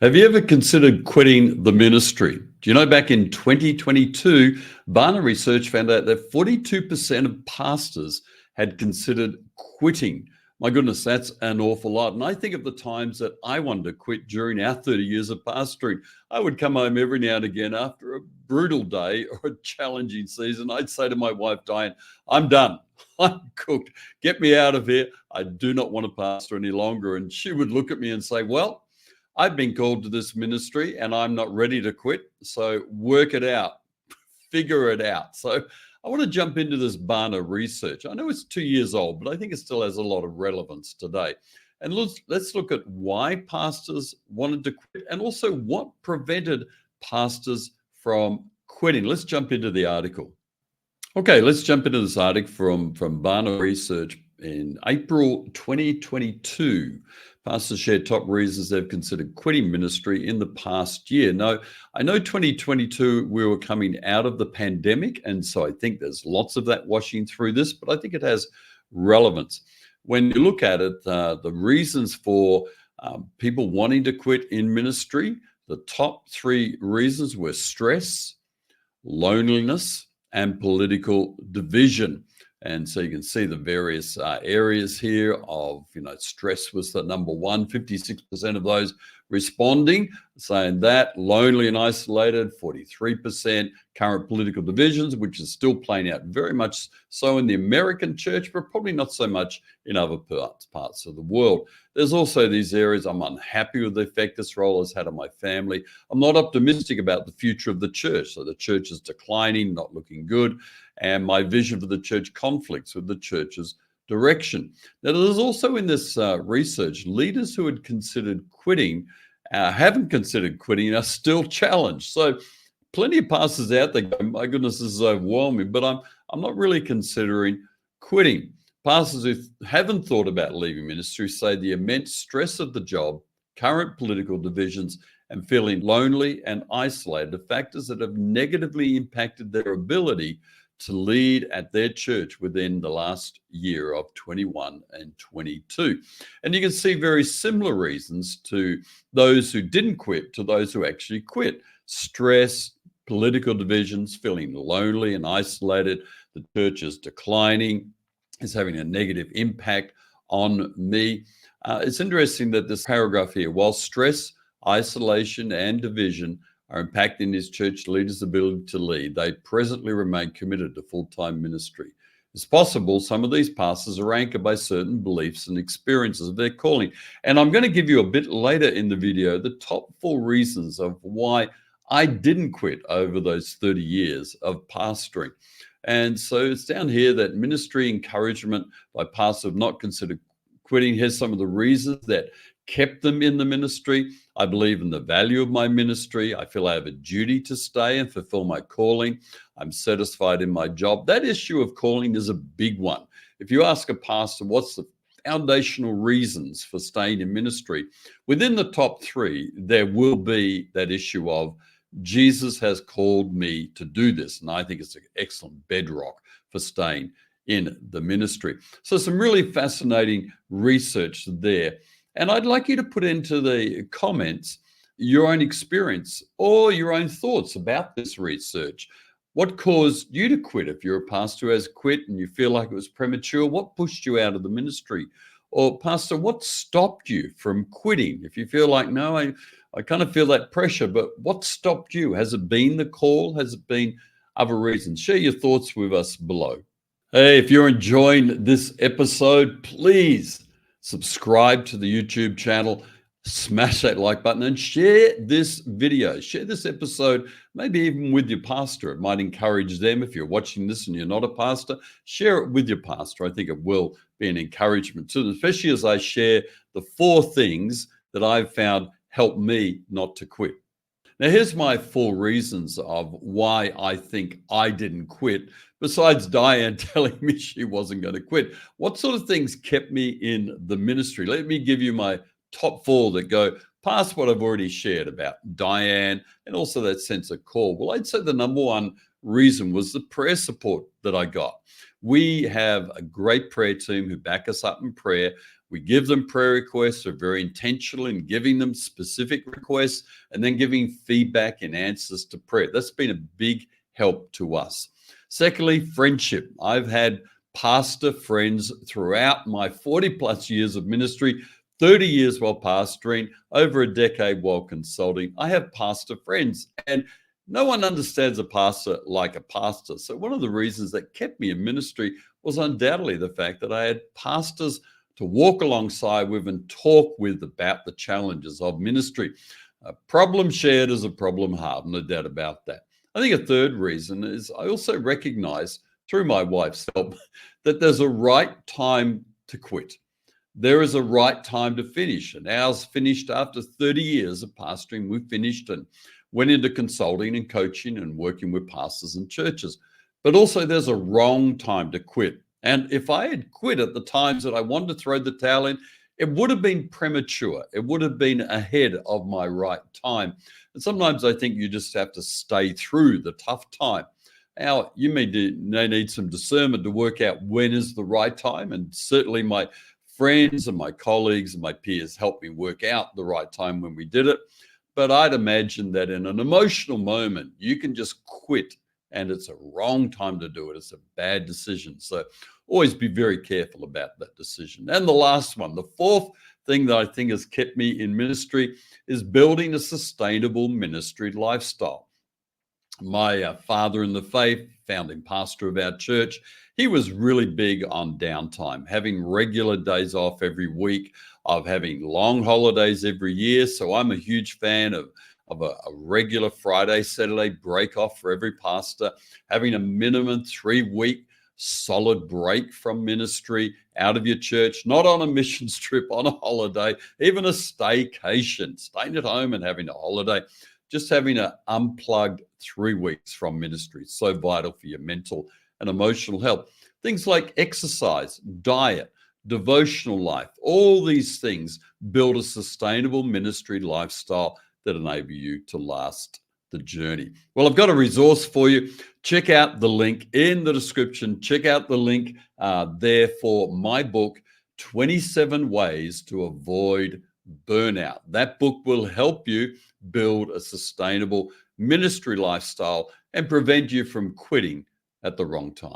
Have you ever considered quitting the ministry? Do you know back in 2022, Barna Research found out that 42% of pastors had considered quitting. My goodness, that's an awful lot. And I think of the times that I wanted to quit during our 30 years of pastoring. I would come home every now and again after a brutal day or a challenging season. I'd say to my wife, Diane, I'm done. I'm cooked. Get me out of here. I do not want to pastor any longer. And she would look at me and say, well, I've been called to this ministry and I'm not ready to quit. So work it out, figure it out. So I want to jump into this Barna research. I know it's 2 years old, but I think it still has a lot of relevance today. And let's look at why pastors wanted to quit and also what prevented pastors from quitting. Let's jump into the article. Okay, let's jump into this article from Barna Research in April 2022. Pastors share top reasons they've considered quitting ministry in the past year. Now, I know 2022, we were coming out of the pandemic, and so I think there's lots of that washing through this, but I think it has relevance. When you look at it, the reasons for people wanting to quit in ministry, the top three reasons were stress, loneliness, and political division. And so you can see the various areas here of, stress was the number one, 56% of those responding, saying that, lonely and isolated, 43%, current political divisions, which is still playing out very much so in the American church, but probably not so much in other parts of the world. There's also these areas I'm unhappy with the effect this role has had on my family. I'm not optimistic about the future of the church. So the church is declining, not looking good. And my vision for the church conflicts with the church's direction. Now, there's also in this research, leaders who had considered quitting, haven't considered quitting, are still challenged. So plenty of pastors out there go, my goodness, this is overwhelming, but I'm not really considering quitting. Pastors who haven't thought about leaving ministry say the immense stress of the job, current political divisions, and feeling lonely and isolated are factors that have negatively impacted their ability to lead at their church within the last year of 21 and 22. And you can see very similar reasons to those who didn't quit to those who actually quit. Stress, political divisions, feeling lonely and isolated, the church is declining, is having a negative impact on me. It's interesting that this paragraph here, while stress, isolation, and division are impacting his church leaders' ability to lead, they presently remain committed to full-time ministry. It's possible some of these pastors are anchored by certain beliefs and experiences of their calling. And I'm going to give you a bit later in the video the top 4 reasons of why I didn't quit over those 30 years of pastoring. And so it's down here that ministry encouragement by pastors have not considered quitting. Here's some of the reasons that kept them in the ministry. I believe in the value of my ministry. I feel I have a duty to stay and fulfill my calling. I'm satisfied in my job. That issue of calling is a big one. If you ask a pastor, what's the foundational reasons for staying in ministry? Within the top 3, there will be that issue of Jesus has called me to do this. And I think it's an excellent bedrock for staying in the ministry. So some really fascinating research there. And I'd like you to put into the comments your own experience or your own thoughts about this research. What caused you to quit? If you're a pastor who has quit and you feel like it was premature, what pushed you out of the ministry? Or pastor, what stopped you from quitting? If you feel like, no, I kind of feel that pressure, but what stopped you? Has it been the call? Has it been other reasons? Share your thoughts with us below. Hey, if you're enjoying this episode, please subscribe to the YouTube channel, smash that like button, and share this video. Share this episode, maybe even with your pastor. It might encourage them. If you're watching this and you're not a pastor, share it with your pastor. I think it will be an encouragement to them, especially as I share the 4 things that I've found help me not to quit. Now, here's my 4 reasons of why I think I didn't quit, besides Diane telling me she wasn't going to quit. What sort of things kept me in the ministry? Let me give you my top 4 that go past what I've already shared about Diane and also that sense of call. Well, I'd say the number 1 reason was the prayer support that I got. We have a great prayer team who back us up in prayer. We give them prayer requests. We're very intentional in giving them specific requests and then giving feedback and answers to prayer. That's been a big help to us. Secondly, friendship. I've had pastor friends throughout my 40 plus years of ministry, 30 years while pastoring, over a decade while consulting. I have pastor friends, and no one understands a pastor like a pastor. So one of the reasons that kept me in ministry was undoubtedly the fact that I had pastors to walk alongside with and talk with about the challenges of ministry. A problem shared is a problem halved, no doubt about that. I think a third reason is I also recognize through my wife's help that there's a right time to quit. There is a right time to finish. And ours finished after 30 years of pastoring. We finished and went into consulting and coaching and working with pastors and churches. But also there's a wrong time to quit. And if I had quit at the times that I wanted to throw the towel in, it would have been premature. It would have been ahead of my right time. And sometimes I think you just have to stay through the tough time. Now, you may need some discernment to work out when is the right time. And certainly my friends and my colleagues and my peers helped me work out the right time when we did it. But I'd imagine that in an emotional moment, you can just quit and it's a wrong time to do it. It's a bad decision. So always be very careful about that decision. And the last one, the fourth thing that I think has kept me in ministry is building a sustainable ministry lifestyle. My father in the faith, founding pastor of our church, he was really big on downtime, having regular days off every week, of having long holidays every year. So I'm a huge fan of a regular Friday, Saturday break off for every pastor, having a minimum 3-week solid break from ministry, out of your church, not on a missions trip, on a holiday, even a staycation, staying at home and having a holiday. Just having an unplugged 3 weeks from ministry is so vital for your mental and emotional health. Things like exercise, diet, devotional life, all these things build a sustainable ministry lifestyle that enable you to last the journey. Well, I've got a resource for you. Check out the link in the description. Check out the link there for my book, 27 Ways to Avoid Burnout. That book will help you build a sustainable ministry lifestyle and prevent you from quitting at the wrong time.